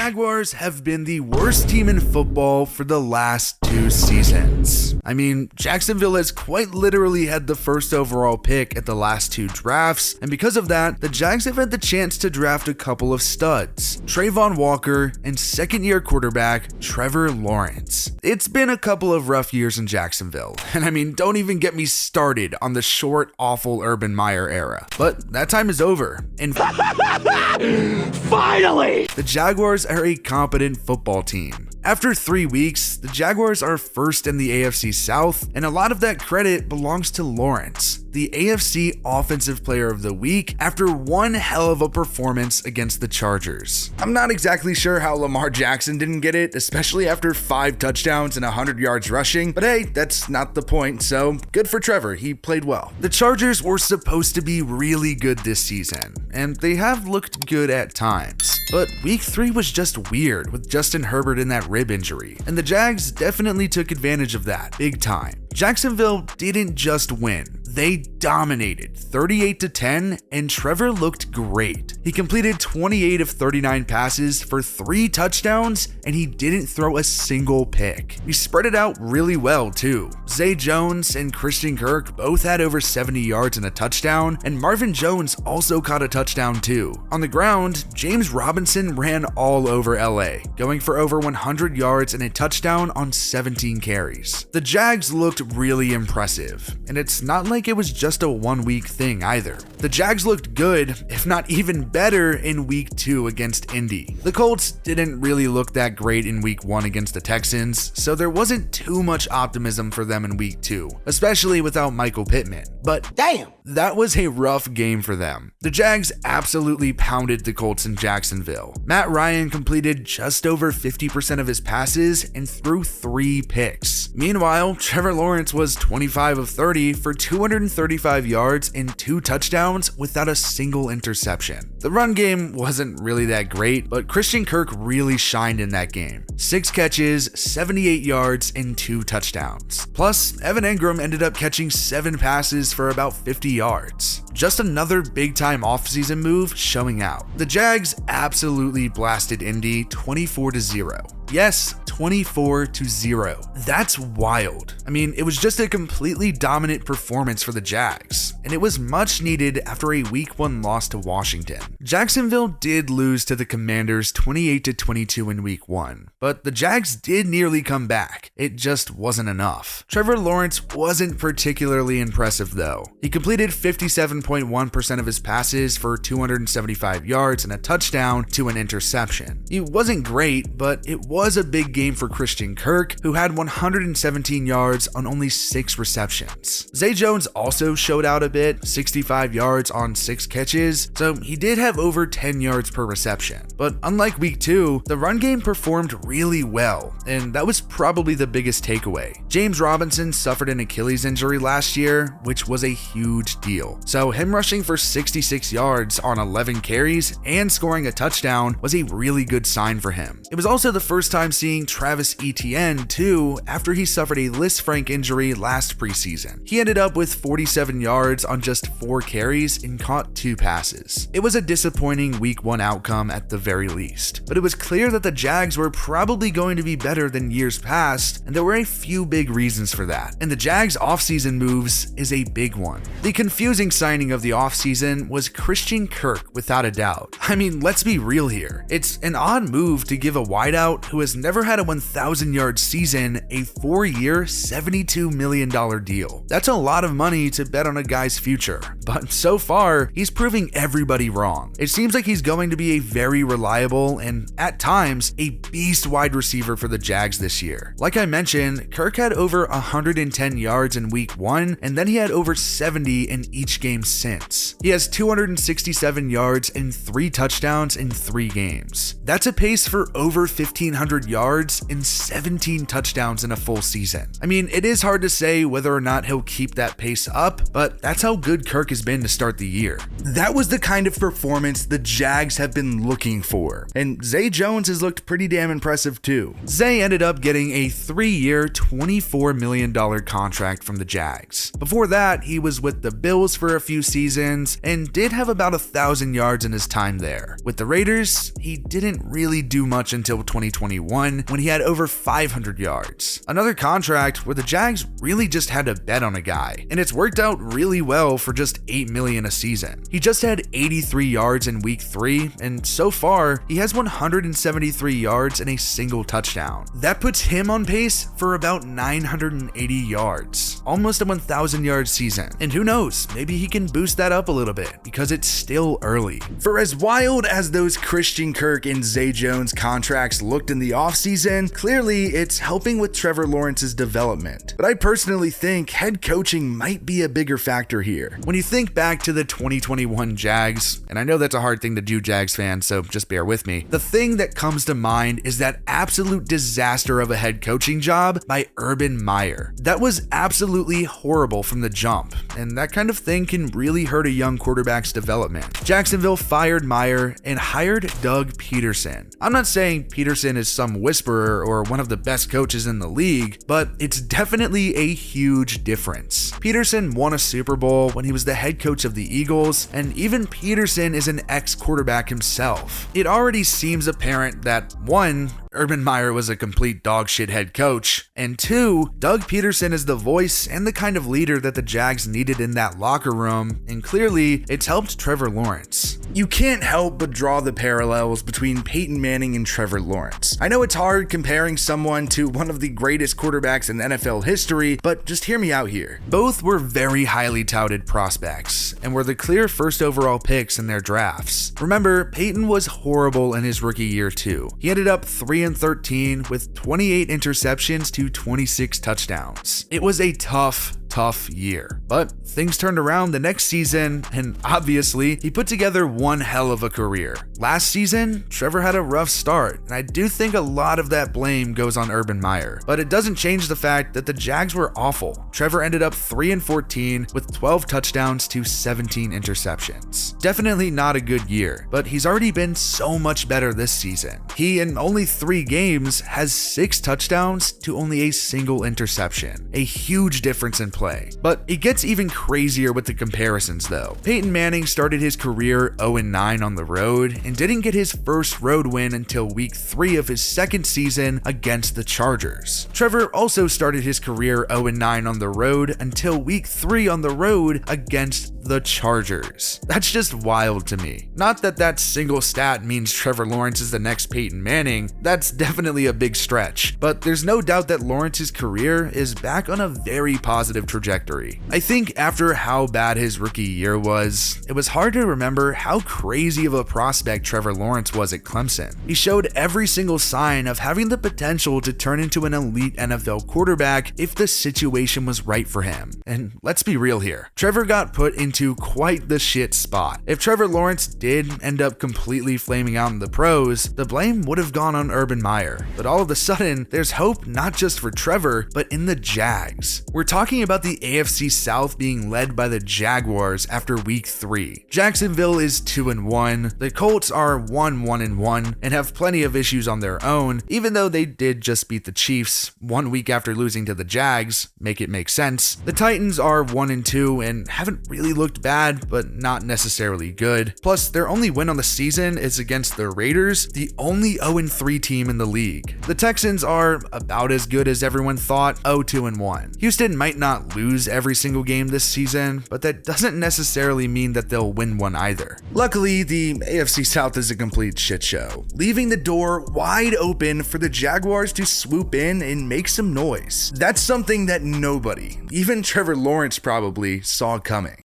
Jaguars have been the worst team in football for the last 2 seasons. I mean, Jacksonville has quite literally had the first overall pick at the last 2 drafts, and because of that, the Jags have had the chance to draft a couple of studs, Travon Walker and second-year quarterback Trevor Lawrence. It's been a couple of rough years in Jacksonville, and I mean, don't even get me started on the short, awful Urban Meyer era. But that time is over, and finally, the Jaguars are a competent football team. After 3 weeks, the Jaguars are first in the AFC South, and a lot of that credit belongs to Lawrence, the AFC Offensive Player of the Week, after one hell of a performance against the Chargers. I'm not exactly sure how Lamar Jackson didn't get it, especially after 5 touchdowns and 100 yards rushing, but hey, that's not the point, so good for Trevor, he played well. The Chargers were supposed to be really good this season, and they have looked good at times, but week 3 was just weird with Justin Herbert in that rib injury, and the Jags definitely took advantage of that big time. Jacksonville didn't just win, they dominated 38-10, and Trevor looked great. He completed 28 of 39 passes for 3 touchdowns, and he didn't throw a single pick. He spread it out really well too. Zay Jones and Christian Kirk both had over 70 yards and a touchdown, and Marvin Jones also caught a touchdown too. On the ground, James Robinson ran all over LA, going for over 100 yards and a touchdown on 17 carries. The Jags looked really impressive, and it's not like it was just a 1-week thing either. The Jags looked good, if not even better, in week 2 against Indy. The Colts didn't really look that great in week 1 against the Texans, so there wasn't too much optimism for them in week 2, especially without Michael Pittman. But damn, that was a rough game for them. The Jags absolutely pounded the Colts in Jacksonville. Matt Ryan completed just over 50% of his passes and threw 3 picks. Meanwhile, Trevor Lawrence was 25 of 30 for 235 yards and 2 touchdowns without a single interception. The run game wasn't really that great, but Christian Kirk really shined in that game. 6 catches, 78 yards, and 2 touchdowns. Plus, Evan Engram ended up catching 7 passes for about 50 yards. Just another big-time offseason move showing out. The Jags absolutely blasted Indy 24-0. Yes, 24-0. That's wild. I mean, it was just a completely dominant performance for the Jags, and it was much needed after a week 1 loss to Washington. Jacksonville did lose to the Commanders 28-22 in week 1, but the Jags did nearly come back. It just wasn't enough. Trevor Lawrence wasn't particularly impressive though. He completed 57.1% of his passes for 275 yards and a touchdown to an interception. He wasn't great, but it was a big game for Christian Kirk, who had 117 yards on only 6 receptions. Zay Jones also showed out a bit, 65 yards on 6 catches, so he did have over 10 yards per reception. But unlike week 2, the run game performed really well, and that was probably the biggest takeaway. James Robinson suffered an Achilles injury last year, which was a huge deal. So him rushing for 66 yards on 11 carries and scoring a touchdown was a really good sign for him. It was also the first time seeing Travis Etienne too after he suffered a Lisfranc injury last preseason. He ended up with 47 yards on just 4 carries and caught 2 passes. It was a disappointing week 1 outcome at the very least, but it was clear that the Jags were probably going to be better than years past, and there were a few big reasons for that. And the Jags offseason moves is a big one. The confusing signing of the offseason was Christian Kirk, without a doubt. I mean, let's be real here. It's an odd move to give a wideout who has never had a 1,000-yard season a 4-year, $72 million deal. That's a lot of money to bet on a guy's future, but so far, he's proving everybody wrong. It seems like he's going to be a very reliable and, at times, a beast wide receiver for the Jags this year. Like I mentioned, Kirk had over 110 yards in week 1, and then he had over 70 in each game since. He has 267 yards and 3 touchdowns in 3 games. That's a pace for over 1,500 300 yards and 17 touchdowns in a full season. I mean, it is hard to say whether or not he'll keep that pace up, but that's how good Kirk has been to start the year. That was the kind of performance the Jags have been looking for, and Zay Jones has looked pretty damn impressive too. Zay ended up getting a 3-year, $24 million contract from the Jags. Before that, he was with the Bills for a few seasons and did have about 1,000 yards in his time there. With the Raiders, he didn't really do much until 2021 when he had over 500 yards. Another contract where the Jags really just had to bet on a guy, and it's worked out really well for just $8 million a season. He just had 83 yards in week 3, and so far, he has 173 yards and a single touchdown. That puts him on pace for about 980 yards, almost a 1,000-yard season. And who knows, maybe he can boost that up a little bit because it's still early. For as wild as those Christian Kirk and Zay Jones contracts looked in the offseason, clearly it's helping with Trevor Lawrence's development. But I personally think head coaching might be a bigger factor here. When you think back to the 2021 Jags, and I know that's a hard thing to do, Jags fans, so just bear with me, the thing that comes to mind is that absolute disaster of a head coaching job by Urban Meyer. That was absolutely horrible from the jump, and that kind of thing can really hurt a young quarterback's development. Jacksonville fired Meyer and hired Doug Pederson. I'm not saying Pederson is some whisperer or one of the best coaches in the league, but it's definitely a huge difference. Pederson won a Super Bowl when he was the head coach of the Eagles, and even Pederson is an ex-quarterback himself. It already seems apparent that 1, Urban Meyer was a complete dogshit head coach, and 2, Doug Pederson is the voice and the kind of leader that the Jags needed in that locker room, and clearly it's helped Trevor Lawrence. You can't help but draw the parallels between Peyton Manning and Trevor Lawrence. I know it's hard comparing someone to one of the greatest quarterbacks in NFL history, but just hear me out here. Both were very highly touted prospects and were the clear first overall picks in their drafts. Remember, Peyton was horrible in his rookie year too. He ended up 3-13 with 28 interceptions to 26 touchdowns. It was a tough year, but things turned around the next season, and obviously he put together one hell of a career. Last season, Trevor had a rough start, and I do think a lot of that blame goes on Urban Meyer, but it doesn't change the fact that the Jags were awful. Trevor ended up 3-14 with 12 touchdowns to 17 interceptions. Definitely not a good year, but he's already been so much better this season. He, in only 3 games, has 6 touchdowns to only a single interception. A huge difference in play. But it gets even crazier with the comparisons though. Peyton Manning started his career 0-9 on the road and didn't get his first road win until week 3 of his second season against the Chargers. Trevor also started his career 0-9 on the road until week 3 on the road against the Chargers. That's just wild to me. Not that that single stat means Trevor Lawrence is the next Peyton Manning, that's definitely a big stretch, but there's no doubt that Lawrence's career is back on a very positive trajectory. I think after how bad his rookie year was, it was hard to remember how crazy of a prospect Trevor Lawrence was at Clemson. He showed every single sign of having the potential to turn into an elite NFL quarterback if the situation was right for him. And let's be real here, Trevor got put into quite the shit spot. If Trevor Lawrence did end up completely flaming out in the pros, the blame would have gone on Urban Meyer. But all of a sudden, there's hope not just for Trevor, but in the Jags. We're talking about the AFC South being led by the Jaguars after week 3. Jacksonville is 2-1, the Colts are 1-1 and have plenty of issues on their own, even though they did just beat the Chiefs 1 week after losing to the Jags, make it make sense. The Titans are 1-2 and haven't really looked bad, but not necessarily good. Plus, their only win on the season is against the Raiders, the only 0-3 team in the league. The Texans are about as good as everyone thought, 0-2-1. Houston might not lose every single game this season, but that doesn't necessarily mean that they'll win one either. Luckily, the AFC South is a complete shit show, leaving the door wide open for the Jaguars to swoop in and make some noise. That's something that nobody, even Trevor Lawrence probably, saw coming.